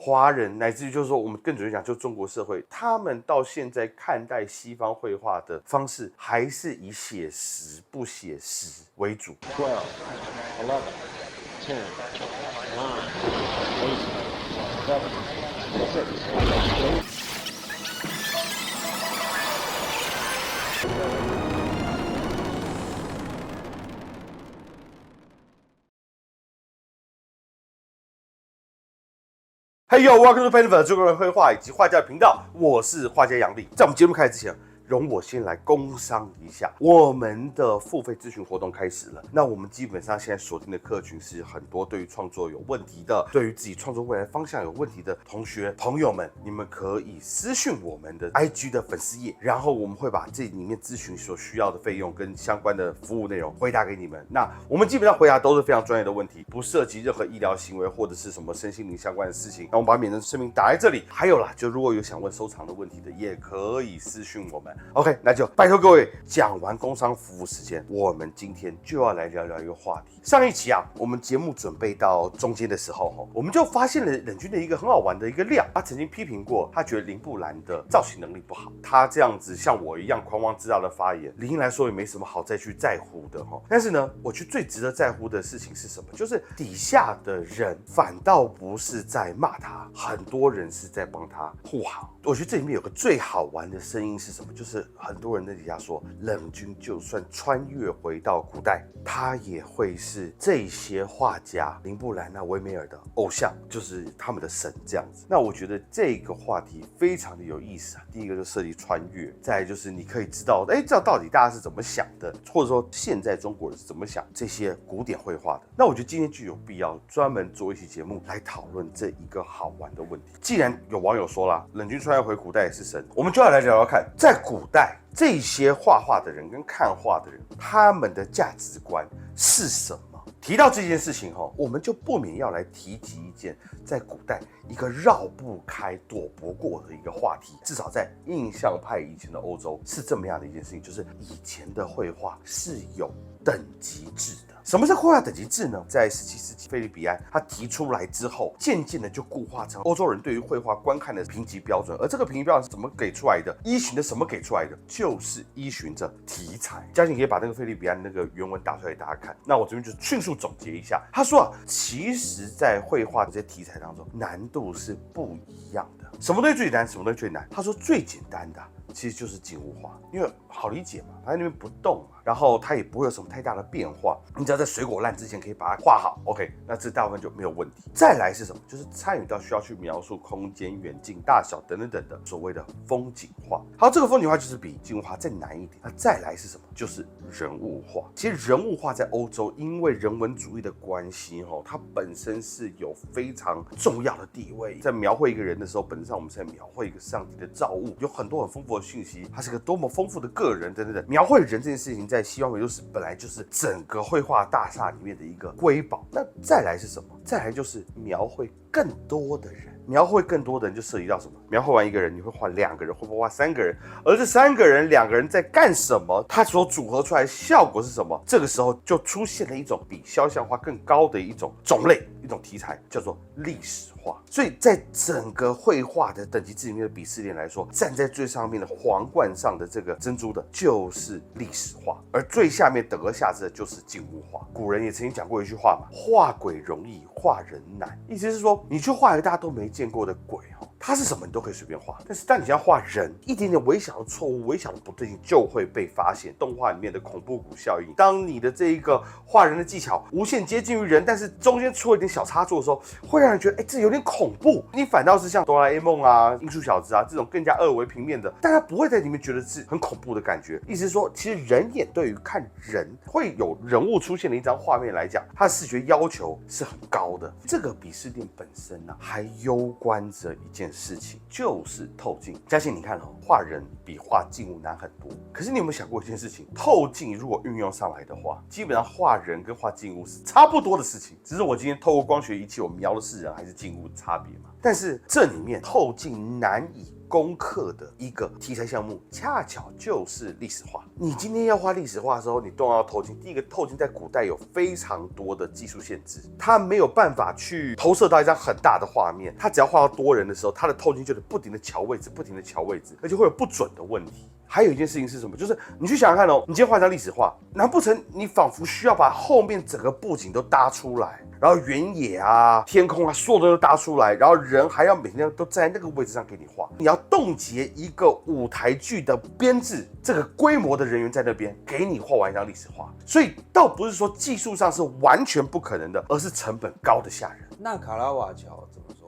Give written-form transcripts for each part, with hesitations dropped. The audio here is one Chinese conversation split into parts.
华人，乃至于就是说我们更准确讲，就中国社会，他们到现在看待西方绘画的方式，还是以写实不写实为主。12, 11, 10, 9, 8, 7, 6, 5. 嘿呦 ，Welcome to Painter 中国人绘画以及画家的频道，我是画家杨力。在我们节目开始之前，容我先来工商一下，我们的付费咨询活动开始了。那我们基本上现在锁定的客群是很多对于创作有问题的，对于自己创作未来方向有问题的同学朋友们，你们可以私讯我们的 IG 的粉丝页，然后我们会把这里面咨询所需要的费用跟相关的服务内容回答给你们。那我们基本上回答都是非常专业的问题，不涉及任何医疗行为或者是什么身心灵相关的事情。那我们把免责声明打在这里。还有啦，就如果有想问收藏的问题的，也可以私讯我们。OK， 那就拜托各位，讲完工商服务时间，我们今天就要来聊聊一个话题。上一期啊，我们节目准备到中间的时候，我们就发现了冷君的一个很好玩的一个料。他曾经批评过，他觉得林布兰的造型能力不好。他这样子像我一样狂妄自大的发言，理应来说也没什么好再去在乎的。但是呢，我觉得最值得在乎的事情是什么？就是底下的人反倒不是在骂他，很多人是在帮他护航。我觉得这里面有个最好玩的声音是什么？就是很多人在底下说，冷君就算穿越回到古代，他也会是这些画家林布兰啊、维梅尔的偶像，就是他们的神这样子。那我觉得这个话题非常的有意思啊。第一个就涉及穿越，再来就是你可以知道，这到底大家是怎么想的，或者说现在中国人是怎么想这些古典绘画的。那我觉得今天就有必要专门做一期节目来讨论这一个好玩的问题。既然有网友说啦，冷君穿越回古代也是神，我们就要来聊聊看，在古代这些画画的人跟看画的人，他们的价值观是什么？提到这件事情我们就不免要来提及一件在古代一个绕不开、躲不过的一个话题。至少在印象派以前的欧洲是这么样的一件事情，就是以前的绘画是有等级制的。什么是绘画等级制呢？在17世纪菲利比安他提出来之后，渐渐的就固化成欧洲人对于绘画观看的评级标准。而这个评级标准是怎么给出来的？依循的什么给出来的？就是依循着题材。嘉欣可以把那个菲利比安那个原文打出来给大家看。那我这边就迅速总结一下，他说其实在绘画的这些题材当中，难度是不一样的。什么东西最简单？什么东西最难？他说最简单的其实就是静物画，因为好理解嘛，它在那边不动嘛，然后它也不会有什么太大的变化，你只要在水果烂之前可以把它画好 ，OK， 那这大部分就没有问题。再来是什么？就是参与到需要去描述空间、远近、大小等等的所谓的风景画。好，这个风景画就是比静物画再难一点。那再来是什么？就是人物画。其实人物画在欧洲，因为人文主义的关系，它本身是有非常重要的地位。在描绘一个人的时候，本质上我们是在描绘一个上帝的造物，有很多很丰富的讯息，他是个多么丰富的个人等等。描绘人这件事情，在西方美术史本来就是整个绘画大厦里面的一个瑰宝。那再来是什么？再来就是描绘更多的人。描绘更多的人就涉及到什么？描绘完一个人，你会画2个人，会不会画3个人？而这3个人、2个人在干什么？它所组合出来的效果是什么？这个时候就出现了一种比肖像画更高的一种种类、一种题材，叫做历史画。所以在整个绘画的等级制里面的鄙视链来说，站在最上面的皇冠上的这个珍珠的就是历史画，而最下面等而下之的就是静物画。古人也曾经讲过一句话嘛，画鬼容易，画人难。意思是说，你去画一个大家都没见过的鬼它是什么你都可以随便画，但是当你要画人，一点点微小的错误、微小的不对劲就会被发现。动画里面的恐怖谷效应，当你的这一个画人的技巧无限接近于人，但是中间出了一点小差错的时候，会让人觉得这有点恐怖。你反倒是像哆啦 A 梦啊、音速小子啊这种更加二维平面的，大家不会在里面觉得是很恐怖的感觉。意思是说，其实人眼对于看人会有人物出现的一张画面来讲，它的视觉要求是很高的。这个鄙视链本身还攸关着一件事情，就是透镜。嘉欣，你看画人比画静物难很多。可是你有没有想过一件事情？透镜如果运用上来的话，基本上画人跟画静物是差不多的事情，只是我今天透过光学仪器，我描的是人还是静物的差别嘛。但是这里面透镜难以攻克的一个题材项目，恰巧就是历史画。你今天要画历史画的时候，你动到透镜，第一个透镜在古代有非常多的技术限制，它没有办法去投射到一张很大的画面，它只要画到多人的时候，它的透镜就得不停的调位置，不停的调位置，而且会有不准的问题。还有一件事情是什么？就是你去想想看哦，你今天画一张历史画，难不成你仿佛需要把后面整个布景都搭出来，然后原野啊、天空啊，所有都搭出来，然后人还要每天都站在那个位置上给你画？你要冻结一个舞台剧的编制，这个规模的人员在那边给你画完一张历史画，所以倒不是说技术上是完全不可能的，而是成本高的吓人。那卡拉瓦乔怎么说？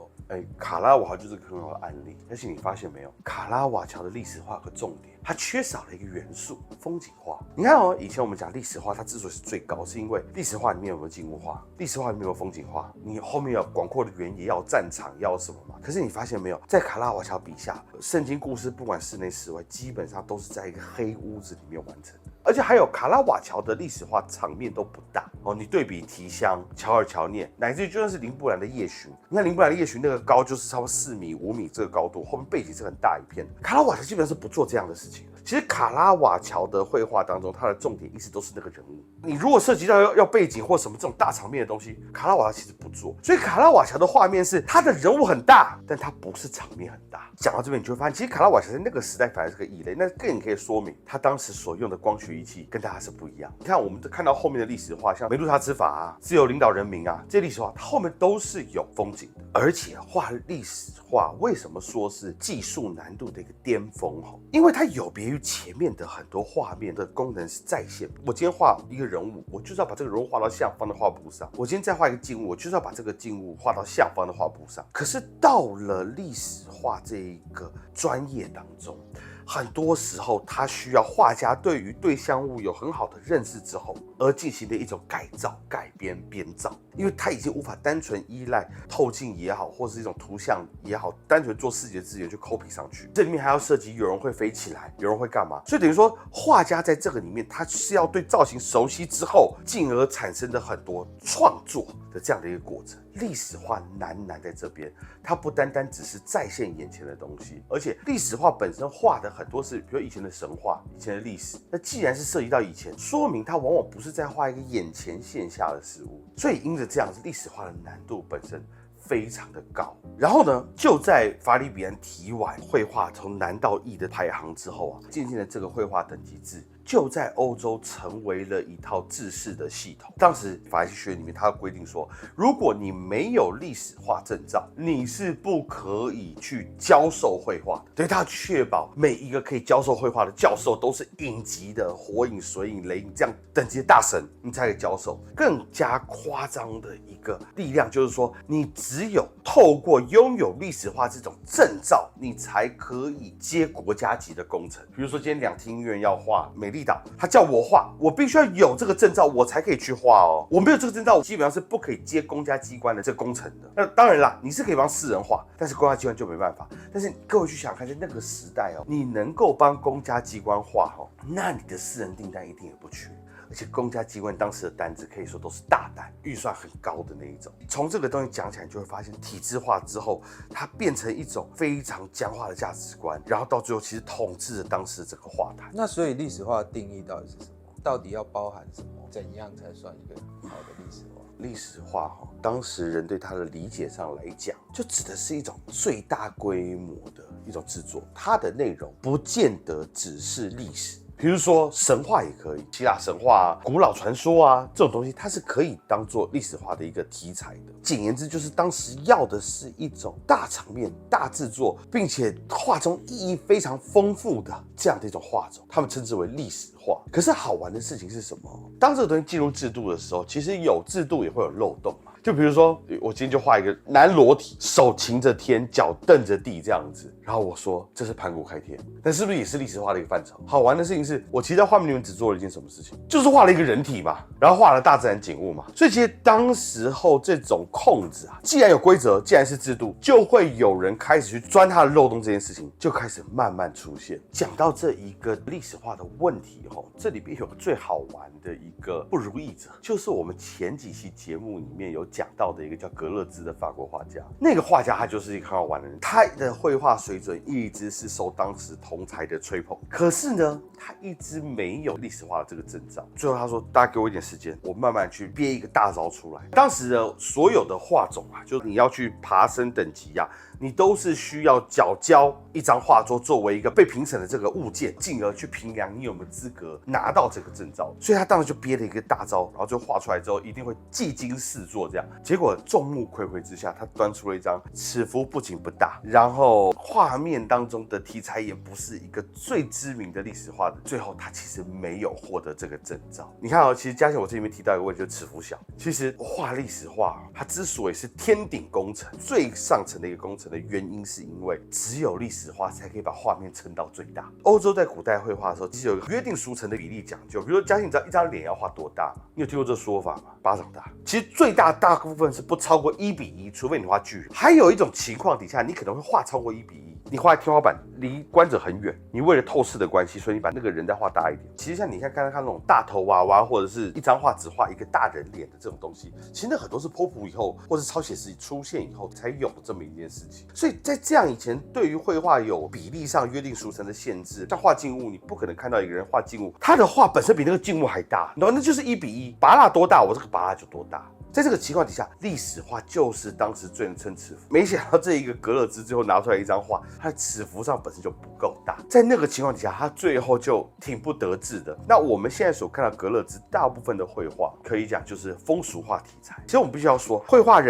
卡拉瓦乔就是个很好的案例，但是你发现没有，卡拉瓦乔的历史画有个重点，它缺少了一个元素——风景画。你看哦，以前我们讲历史画，它之所以是最高，是因为历史画里面有没有静物画，历史画里面有没有风景画，你后面有广阔的原野，要有战场，要有什么嘛？可是你发现没有，在卡拉瓦乔笔下，圣经故事不管室内室外，基本上都是在一个黑屋子里面完成的。而且还有卡拉瓦乔的历史画场面都不大哦，你对比提香、乔尔乔涅，乃至于就算是林布兰的夜巡，你看林布兰的夜巡那个高就是差不多4米、5米这个高度，后面背景是很大一片的。卡拉瓦乔基本上是不做这样的事情的。其实卡拉瓦乔的绘画当中，它的重点一直都是那个人物。你如果涉及到要背景或什么这种大场面的东西，卡拉瓦乔其实不做。所以卡拉瓦乔的画面是他的人物很大，但他不是场面很大。讲到这边，你就会发现，其实卡拉瓦乔在那个时代反而是个异类，那更可以说明他当时所用的光学仪器跟大家是不一样。你看，我们看到后面的历史画，像梅杜莎之法啊、自由领导人民啊，这些历史画，它后面都是有风景的。而且画历史画为什么说是技术难度的一个巅峰？因为它有别于前面的很多画面的功能是在线。我今天画一个人物，我就是要把这个人物画到下方的画布上；我今天再画一个静物，我就是要把这个静物画到下方的画布上。可是到了历史画这一个专业当中，很多时候它需要画家对于对象物有很好的认识之后，而进行的一种改造、改编、编造，因为它已经无法单纯依赖透镜也好，或是一种图像也好，单纯做视觉资源去 copy 上去。这里面还要涉及有人会飞起来，有人会干嘛，所以等于说画家在这个里面，他是要对造型熟悉之后，进而产生的很多创作的这样的一个过程。历史画难在这边，它不单单只是再现眼前的东西，而且历史画本身画的很多是，比如以前的神话、以前的历史。那既然是涉及到以前，说明它往往不是在画一个眼前现下的事物，所以因着这样子，历史画的难度本身非常的高。然后呢，就在法里比安提完绘画从难到易的排行之后啊，渐渐的这个绘画等级制就在欧洲成为了一套制式的系统。当时法兰西学院里面，它规定说，如果你没有历史画证照，你是不可以去教授绘画的。对，他确保每一个可以教授绘画的教授都是影级的火影、水影、雷影这样等级的大神，你才可以教授。更加夸张的一个力量就是说，你只有透过拥有历史画这种证照，你才可以接国家级的工程。比如说今天两厅医院要画美丽岛，他叫我画，我必须要有这个证照，我才可以去画哦。我没有这个证照，我基本上是不可以接公家机关的这个工程的。那当然啦，你是可以帮私人画，但是公家机关就没办法。但是各位去想看，在那个时代哦，你能够帮公家机关画哦，那你的私人订单一定也不缺。而且公家机关当时的单子可以说都是大单，预算很高的那一种。从这个东西讲起来，你就会发现体制化之后，它变成一种非常僵化的价值观，然后到最后其实统治了当时这个画坛。那所以历史画的定义到底是什么？到底要包含什么？怎样才算一个好的历史画？历史画当时人对它的理解上来讲，就指的是一种最大规模的一种制作，它的内容不见得只是历史。比如说神话也可以，希腊神话啊、古老传说啊，这种东西它是可以当做历史画的一个题材的。简言之，就是当时要的是一种大场面、大制作，并且画中意义非常丰富的这样的一种画种，他们称之为历史画。可是好玩的事情是什么？当这个东西进入制度的时候，其实有制度也会有漏洞嘛。就比如说，我今天就画一个男裸体，手擎着天，脚蹬着地这样子，然后我说这是盘古开天，但是不是也是历史画的一个范畴？好玩的事情是我其实在画面里面只做了一件什么事情，就是画了一个人体嘛，然后画了大自然景物嘛。所以其实当时候这种控制啊，既然有规则，既然是制度，就会有人开始去钻它的漏洞，这件事情就开始慢慢出现。讲到这一个历史画的问题这里边有最好玩的一个不如意者，就是我们前几期节目里面有讲到的一个叫格勒兹的法国画家。那个画家他就是一个很好玩的人，他的绘画水准一直是受当时同才的吹捧，可是呢，他一直没有历史画的这个证照。最后他说：“大家给我一点时间，我慢慢去憋一个大招出来。”当时的所有的画种啊，就是你要去爬升等级啊，你都是需要缴交一张画作作为一个被评审的这个物件，进而去评量你有没有资格拿到这个证照。所以他当时就憋了一个大招，然后就画出来之后一定会技惊四座这样。结果众目睽睽之下，他端出了一张尺幅不仅不大，然后画面当中的题材也不是一个最知名的历史画的，最后他其实没有获得这个证照。你看其实嘉贤我这里面提到一个问题，就是尺幅小。其实画历史画，它之所以是天顶工程，最上层的一个工程的原因，是因为只有历史画才可以把画面撑到最大。欧洲在古代绘画的时候，其实有一个约定俗成的比例讲究，比如说嘉贤，你知道一张脸要画多大吗？你有听过这个说法吗？巴掌大。其实最大部分是不超过1:1，除非你画巨人。还有一种情况底下，你可能会画超过1:1。你画在天花板离观者很远，你为了透视的关系，所以你把那个人再画大一点。其实像你看那种大头娃娃，或者是一张画只画一个大人脸的这种东西，其实那很多是波普以后或是超写实出现以后才有的这么一件事情。所以在这样以前，对于绘画有比例上约定俗成的限制，像画静物，你不可能看到一个人画静物，他的画本身比那个静物还大，那就是1:1，拔蜡多大，我这个拔蜡就多大。在这个情况底下，历史画就是当时最能撑尺幅。没想到这一个格勒兹最后拿出来一张画，它的尺幅上本身就不够大，在那个情况底下，他最后就挺不得志的。那我们现在所看到格勒兹大部分的绘画，可以讲就是风俗画题材。其实我们必须要说，绘画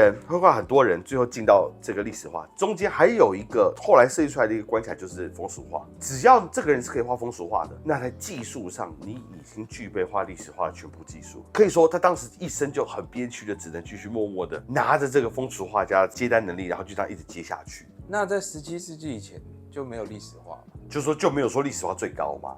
很多人最后进到这个历史画，中间还有一个后来设计出来的一个关卡，就是风俗画。只要这个人是可以画风俗画的，那在技术上你已经具备画历史画的全部技术。可以说他当时一生就很憋屈的，只能继续默默的拿着这个风俗画家的接单能力，然后就这样一直接下去。那在17世纪以前就没有历史画吗？就是说就没有说历史画最高吗？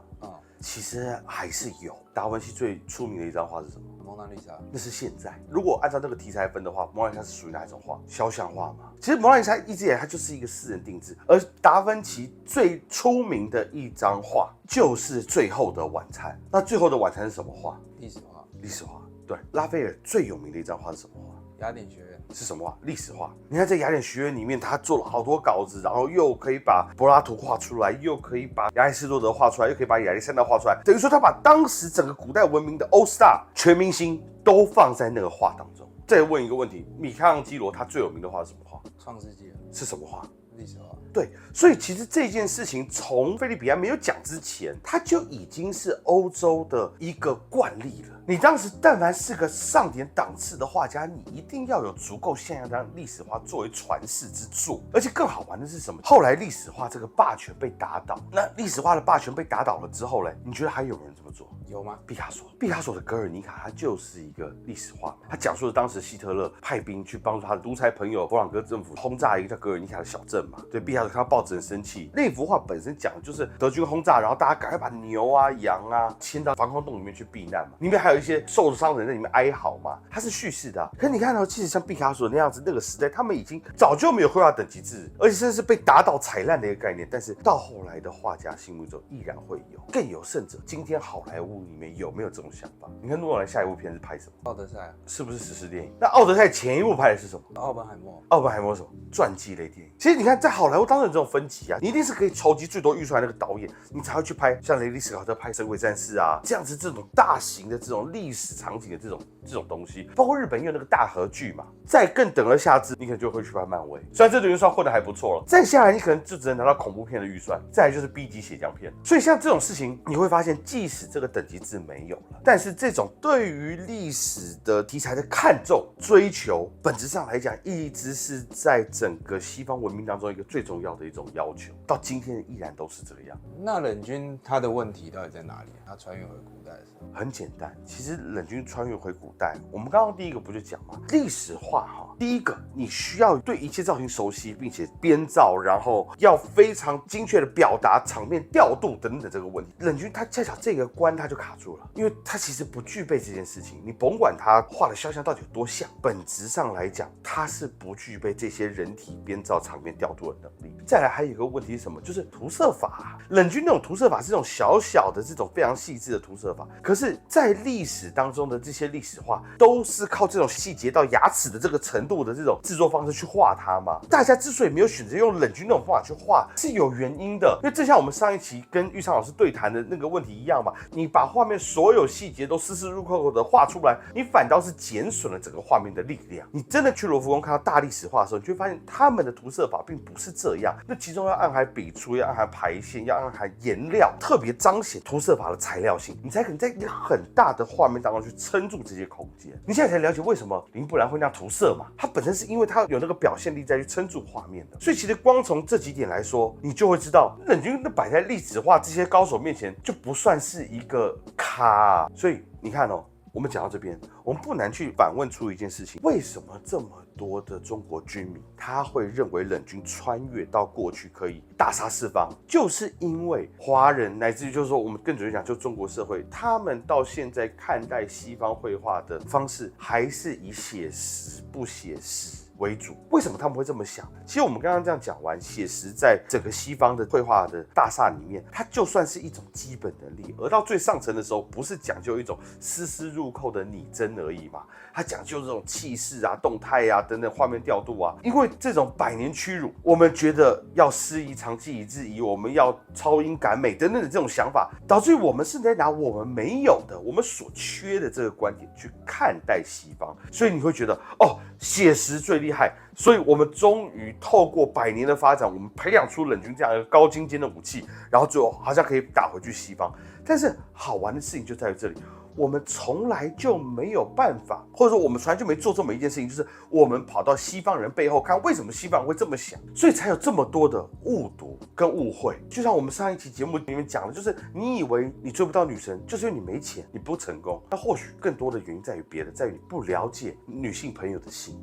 其实还是有。达文西最出名的一张画是什么？蒙娜丽莎。那是现在。如果按照那个题材分的话，蒙娜丽莎是属于哪一种画？肖像画吗？其实蒙娜丽莎一直以来它就是一个私人定制，而达芬奇最出名的一张画就是《最后的晚餐》。那《最后的晚餐》是什么画？历史画。历史画。对，拉斐尔最有名的一张画是什么画？雅典学院。是什么画？历史画。你看在雅典学院里面，他做了好多稿子，然后又可以把柏拉图画出来，又可以把亚里士多德画出来，又可以把亚历山大画出来，等于说他把当时整个古代文明的 All Star 全明星都放在那个画当中。再问一个问题，米开朗基罗他最有名的画是什么画？创世纪。是什么画？历史画。对，所以其实这件事情从菲利比安没有讲之前，它就已经是欧洲的一个惯例了。你当时但凡是个上点档次的画家，你一定要有足够像样的历史画作为传世之作。而且更好玩的是什么？后来历史画这个霸权被打倒，那历史画的霸权被打倒了之后嘞，你觉得还有人这么做？有吗？毕卡索的《格尔尼卡》，它就是一个历史画，它讲述了当时希特勒派兵去帮助他的独裁朋友弗朗哥政府轰炸一个叫格尔尼卡的小镇嘛。对，毕卡索看到报纸很生气。那幅画本身讲的就是德军轰炸，然后大家赶快把牛啊、羊啊牵到防空洞里面去避难嘛。里面还有一些受伤人在里面哀嚎嘛，它是叙事的。可是你看到，其实像毕卡索那样子，那个时代他们已经早就没有绘画等级制，而且甚至是被打倒踩烂的一个概念。但是到后来的画家心目中依然会有。更有甚者，今天好莱坞里面有没有这种想法？你看诺兰下一部片是拍什么？奥德赛。是不是史诗电影？那奥德赛前一部拍的是什么？奥本海默。奥本海默什么？传记类电影。其实你看，在好莱坞当然有这种分级啊，你一定是可以筹集最多预算的那个导演，你才会去拍像雷利·斯考特拍《神鬼战士》啊这样子这种大型的这种历史场景的这种东西。包括日本也有那个大河剧嘛。再更等而下之，你可能就会去拍漫威。虽然这轮预算混得还不错了，再下来你可能就只能拿到恐怖片的预算，再来就是 B 级血浆片。所以像这种事情，你会发现，即使这个等级制没有了，但是这种对于历史的题材的看重、追求，本质上来讲，一直是在整个西方文明当中一个最重要的一种要求，到今天依然都是这个样。那冷军他的问题到底在哪里？他穿越回古代的时候，很简单，其实冷军穿越回古代，我们刚刚第一个不就讲吗？历史画哈，第一个你需要对一切造型熟悉，并且编造，然后要非常精确的表达场面调度等等这个问题。冷军他恰巧这个关他就卡住了，因为他其实不具备这件事情。你甭管他画的肖像到底有多像，本质上来讲，他是不具备这些人体编造场面调度的能力。再来还有一个问题是什么？就是涂色法。冷军那种涂色法是这种小小的这种非常细致的涂色法，可是，在历史当中的这些历史画都是靠这种细节到牙齿的这个程度的这种制作方式去画它嘛。大家之所以没有选择用冷军那种方法去画，是有原因的，因为正像我们上一期跟玉昌老师对谈的那个问题一样嘛，你把画面所有细节都丝丝入扣的画出来，你反倒是减损了整个画面的力量。你真的去罗浮宫看到大历史画的时候，你就会发现他们的涂色法并不是这样，那其中要暗含笔触，要暗含排线，要暗含颜料，特别彰显涂色法的材料性，你才可能在一个很大的画面当中去撑住这些空间。你现在才了解为什么林布兰会那样涂色嘛？它本身是因为它有那个表现力在去撑住画面的。所以其实光从这几点来说，你就会知道冷军摆在历史画这些高手面前就不算是一个咖。所以你看哦，我们讲到这边，我们不难去反问出一件事情：为什么这么多的中国军民他会认为冷军穿越到过去可以大杀四方？就是因为华人乃至于就是说我们更准确讲，就中国社会，他们到现在看待西方绘画的方式还是以写实不写实为主。为什么他们会这么想？其实我们刚刚这样讲完，写实在整个西方的绘画的大厦里面，它就算是一种基本能力，而到最上层的时候，不是讲究一种丝丝入扣的拟真而已嘛，它讲究这种气势啊、动态啊等等画面调度啊。因为这种百年屈辱，我们觉得要诗夷长技以制夷，我们要超英赶美等等的这种想法，导致于我们是在拿我们没有的、我们所缺的这个观点去看待西方，所以你会觉得哦，写实最厉害。所以我们终于透过100年的发展，我们培养出冷军这样一个高精尖的武器，然后最后好像可以打回去西方。但是好玩的事情就在于这里，我们从来就没有办法，或者说我们从来就没做这么一件事情，就是我们跑到西方人背后看为什么西方人会这么想，所以才有这么多的误读跟误会。就像我们上一期节目里面讲的，就是你以为你追不到女神，就是因为你没钱，你不成功。那或许更多的原因在于别的，在于你不了解女性朋友的心。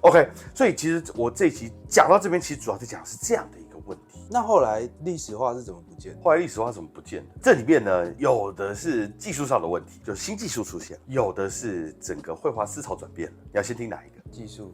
OK， 所以其实我这一期讲到这边，其实主要在讲的是这样的一个问题。那后来历史画是怎么不见的？后来历史画怎么不见的？这里面呢，有的是技术上的问题，就新技术出现；有的是整个绘画思潮转变了。你要先听哪一个？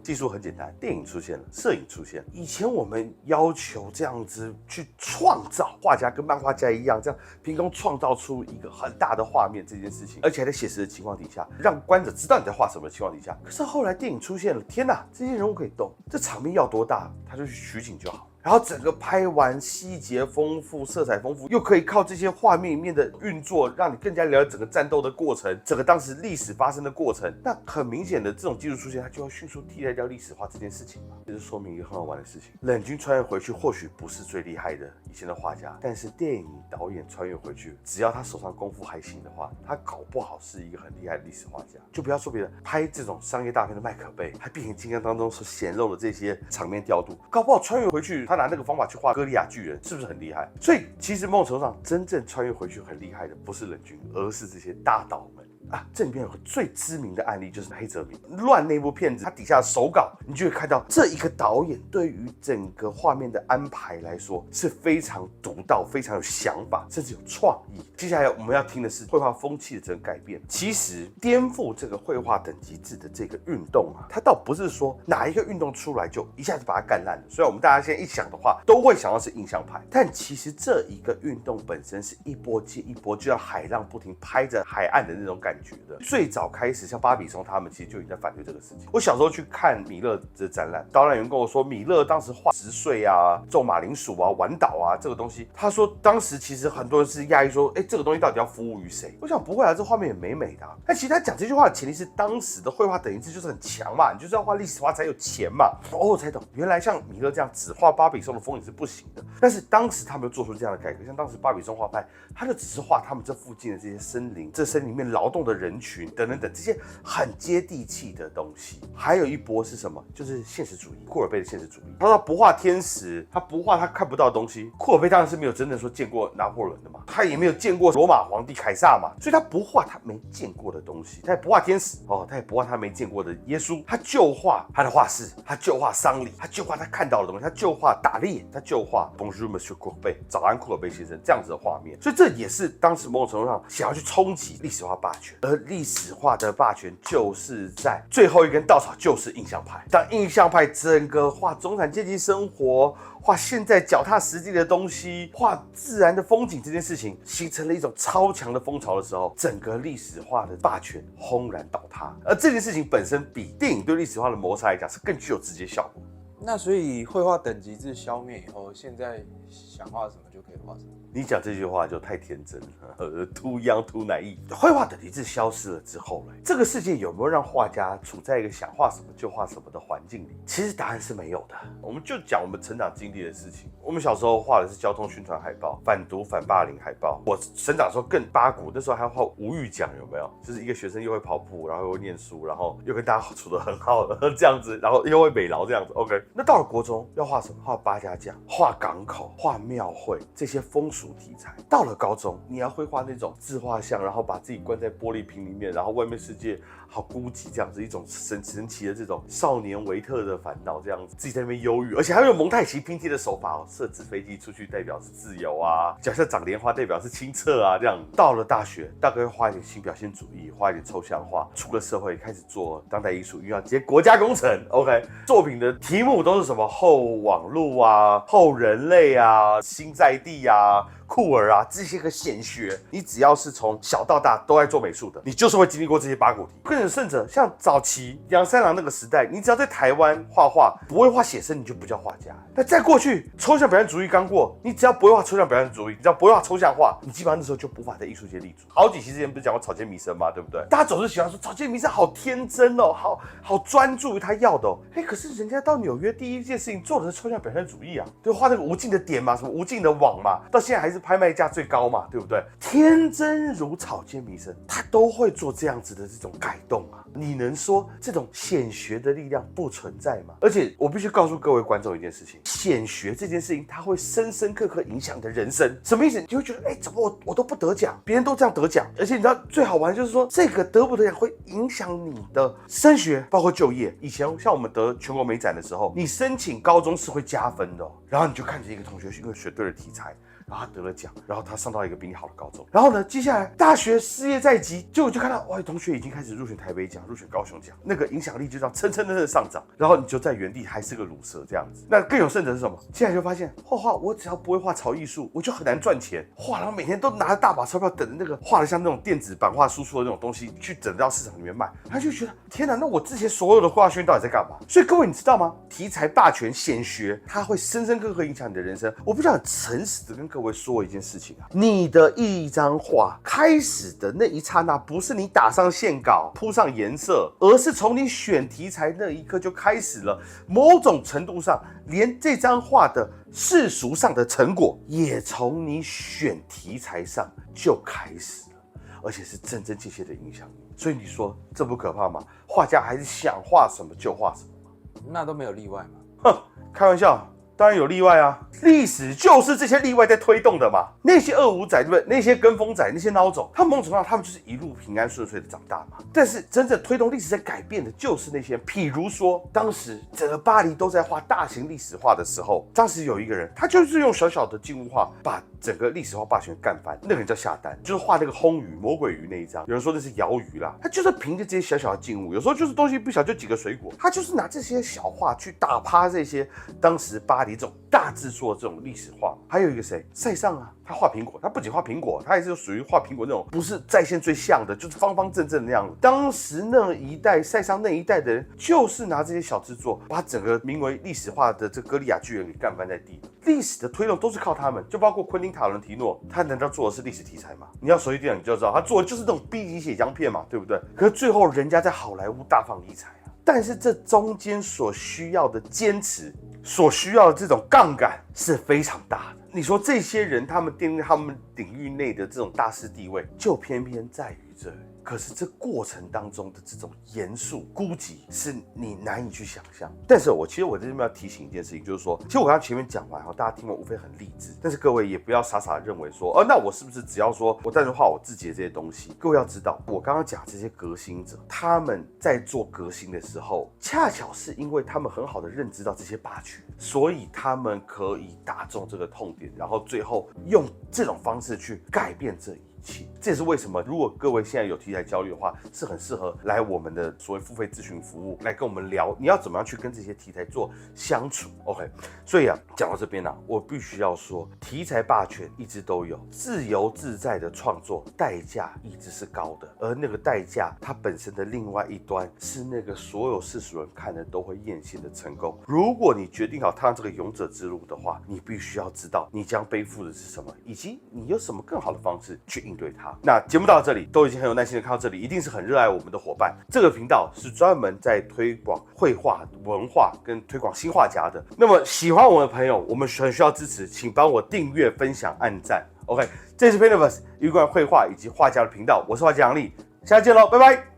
技术很简单，电影出现了，摄影出现了。以前我们要求这样子去创造，画家跟漫画家一样，这样凭空创造出一个很大的画面这件事情，而且还在写实的情况底下，让观者知道你在画什么的情况底下。可是后来电影出现了，天哪，这些人物可以动，这场面要多大，他就去取景就好。然后整个拍完，细节丰富，色彩丰富，又可以靠这些画面里面的运作，让你更加了解整个战斗的过程，整个当时历史发生的过程。那很明显的，这种技术出现，它就要迅速替代掉历史化这件事情嘛。这就说明一个很好玩的事情：冷军穿越回去或许不是最厉害的以前的画家，但是电影导演穿越回去，只要他手上功夫还行的话，他搞不好是一个很厉害的历史画家。就不要说别的，拍这种商业大片的麦可贝，还变形金刚当中所显露的这些场面调度，搞不好穿越回去，他拿那个方法去画歌利亚巨人，是不是很厉害？所以其实某种程度上，真正穿越回去很厉害的不是冷军，而是这些大导们。这里面有个最知名的案例，就是黑泽明乱那部片子，它底下的手稿，你就会看到这一个导演对于整个画面的安排来说是非常独到、非常有想法，甚至有创意。接下来我们要听的是绘画风气的这个改变。其实颠覆这个绘画等级制的这个运动啊，它倒不是说哪一个运动出来就一下子把它干烂了。虽然我们大家现在一想的话，都会想到是印象派，但其实这一个运动本身是一波接一波，就像海浪不停拍着海岸的那种感觉。最早开始，像巴比松他们其实就已经在反对这个事情。我小时候去看米勒的展览，导览员跟我说，米勒当时画10岁啊、种马铃薯啊、玩岛啊这个东西，他说当时其实很多人是讶异说，这个东西到底要服务于谁？我想不会啊，这画面也美美的。但其实他讲这句话的前提是，当时的绘画等级制就是很强嘛，你就是要画历史画才有钱嘛。我才懂，原来像米勒这样只画巴比松的风景是不行的。但是当时他们又做出这样的改革，像当时巴比松画派，他就只是画他们这附近的这些森林，这森林里面劳动的人群等等等这些很接地气的东西。还有一波是什么？就是现实主义，库尔贝的现实主义。他说不画天使，他不画他看不到的东西。库尔贝当然是没有真正说见过拿破仑的嘛，他也没有见过罗马皇帝凯撒嘛，所以他不画他没见过的东西，他也不画天使他也不画他没见过的耶稣，他就画他的画室，他就画丧礼，他就画他看到的东西，他就画打猎，他就画 Bonjour Monsieur 库尔贝，早安库尔贝先生这样子的画面。所以这也是当时某种程度上想要去冲击历史化霸权。而历史化的霸权就是在最后一根稻草，就是印象派。当印象派整个画中产阶级生活，画现在脚踏实地的东西，画自然的风景这件事情，形成了一种超强的风潮的时候，整个历史化的霸权轰然倒塌。而这件事情本身比电影对历史化的谋杀来讲，是更具有直接效果。那所以绘画等级制消灭以后，现在想画什么就可以画什么。你讲这句话就太天真了，too young too naive。绘画等级制消失了之后呢，这个世界有没有让画家处在一个想画什么就画什么的环境里？其实答案是没有的。我们就讲我们成长经历的事情。我们小时候画的是交通宣传海报、反毒反霸凌海报。我成长的时候更八股，那时候还要画无欲奖，有没有？就是一个学生又会跑步，然后又会念书，然后又跟大家处得很好的这样子，然后又会美劳这样子。OK， 那到了国中要画什么？画八家将、画港口、画庙会这些风俗题材。到了高中，你要会画那种自画像，然后把自己关在玻璃瓶里面，然后外面世界好孤寂这样子，一种神奇的这种少年维特的烦恼这样子，自己在那边忧郁，而且还有蒙太奇拼贴的手法哦，射纸飞机出去代表是自由啊，脚下长莲花代表是清澈啊，这样。到了大学，大概会画一点新表现主义，画一点抽象画。出了社会，开始做当代艺术，因为要接国家工程。OK， 作品的题目都是什么后网路啊、后人类啊、新在地啊。酷儿啊，这些个显学，你只要是从小到大都在做美术的，你就是会经历过这些八股题。更甚者，像早期杨三郎那个时代，你只要在台湾画画，不会画写生，你就不叫画家。那再过去，抽象表现主义刚过，你只要不会画抽象表现主义，你只要不会画抽象画，你基本上那时候就无法在艺术界立足。好几期之前不是讲过草间弥生嘛，对不对？大家总是喜欢说草间弥生好天真哦，好专注于他要的哦。可是人家到纽约第一件事情做的是抽象表现主义啊，对，画那个无尽的点嘛，什么无尽的网嘛，到现在还是拍卖价最高嘛，对不对？天真如草间弥生，他都会做这样子的这种改动啊。你能说这种显学的力量不存在吗？而且我必须告诉各位观众一件事情，显学这件事情它会深深刻刻影响你的人生。什么意思？你会觉得怎么我都不得奖，别人都这样得奖，而且你知道最好玩的就是说这个得不得奖会影响你的升学，包括就业。以前像我们得全国美展的时候，你申请高中是会加分的然后你就看着一个同学因为选对了题材，然后他得了奖，然后他上到一个比你好的高中，然后呢，接下来大学失业在即，结果就看到哇，同学已经开始入选台北奖，入选高雄奖，那个影响力就这样蹭的上涨，然后你就在原地还是个鲁蛇这样子。那更有甚者是什么？现在就发现画我只要不会画潮艺术，我就很难赚钱。然后每天都拿着大把钞票等着那个画的像那种电子版画输出的那种东西去整到市场里面卖，他就觉得天哪，那我之前所有的画宣到底在干嘛？所以各位你知道吗？题材霸权显学，它会深深刻刻影响你的人生。我不想很诚实的跟各位说一件事情啊，你的一张画开始的那一刹那，不是你打上线稿铺上颜色，而是从你选题材那一刻就开始了。某种程度上，连这张画的世俗上的成果也从你选题材上就开始了，而且是真真切切的影响你。所以你说这不可怕吗？画家还是想画什么就画什么吗？那都没有例外吗？哼，开玩笑，当然有例外啊！历史就是这些例外在推动的嘛。那些二五仔，对不对？那些跟风仔，那些孬种，他们某种程度上，他们就是一路平安顺遂的长大嘛。但是真正推动历史在改变的，就是那些人。譬如说，当时整个巴黎都在画大型历史画的时候，当时有一个人，他就是用小小的静物画把整个历史画霸权干翻。那个人叫夏丹，就是画那个轰鱼、魔鬼鱼那一张。有人说那是鳐鱼啦，他就是凭着这些小小的静物，有时候就是东西不小，就几个水果，他就是拿这些小画去打趴这些当时巴黎这种大制作的这种历史画。还有一个谁，塞尚啊，他画苹果，他不仅画苹果，他也是属于画苹果那种不是在线最像的，就是方方正正的那样子。当时那一代塞尚那一代的人，就是拿这些小制作，把整个名为历史画的这歌利亚剧院给干翻在地。历史的推动都是靠他们，就包括昆汀塔伦提诺，他难道做的是历史题材吗？你要熟悉电影你就知道，他做的就是那种 B 级血浆片嘛，对不对？可是最后人家在好莱坞大放异彩啊。但是这中间所需要的坚持，所需要的这种杠杆是非常大的。你说这些人他们奠定他们领域内的这种大师地位，就偏偏在于这里。可是这过程当中的这种严肃孤寂，是你难以去想象。但是其实我在这边要提醒一件事情，就是说，其实我刚刚前面讲完，大家听完无非很励志，但是各位也不要傻傻的认为说，那我是不是只要说我单纯画我自己的这些东西？各位要知道，我刚刚讲这些革新者，他们在做革新的时候，恰巧是因为他们很好的认知到这些霸权，所以他们可以打中这个痛点，然后最后用这种方式去改变这一切。这也是为什么如果各位现在有题材焦虑的话，是很适合来我们的所谓付费咨询服务来跟我们聊，你要怎么样去跟这些题材做相处。OK， 所以啊，讲到这边啊，我必须要说，题材霸权一直都有，自由自在的创作代价一直是高的，而那个代价它本身的另外一端是那个所有世俗人看的都会艳羡的成功。如果你决定好踏上这个勇者之路的话，你必须要知道你将背负的是什么，以及你有什么更好的方式去应对它。那节目到这里都已经很有耐心的看到这里，一定是很热爱我们的伙伴。这个频道是专门在推广绘画文化跟推广新画家的。那么喜欢我们的朋友，我们很需要支持，请帮我订阅、分享、按赞。OK， 这是 Painterverse 一贯绘画以及画家的频道，我是画家杨力，下次见喽，拜拜。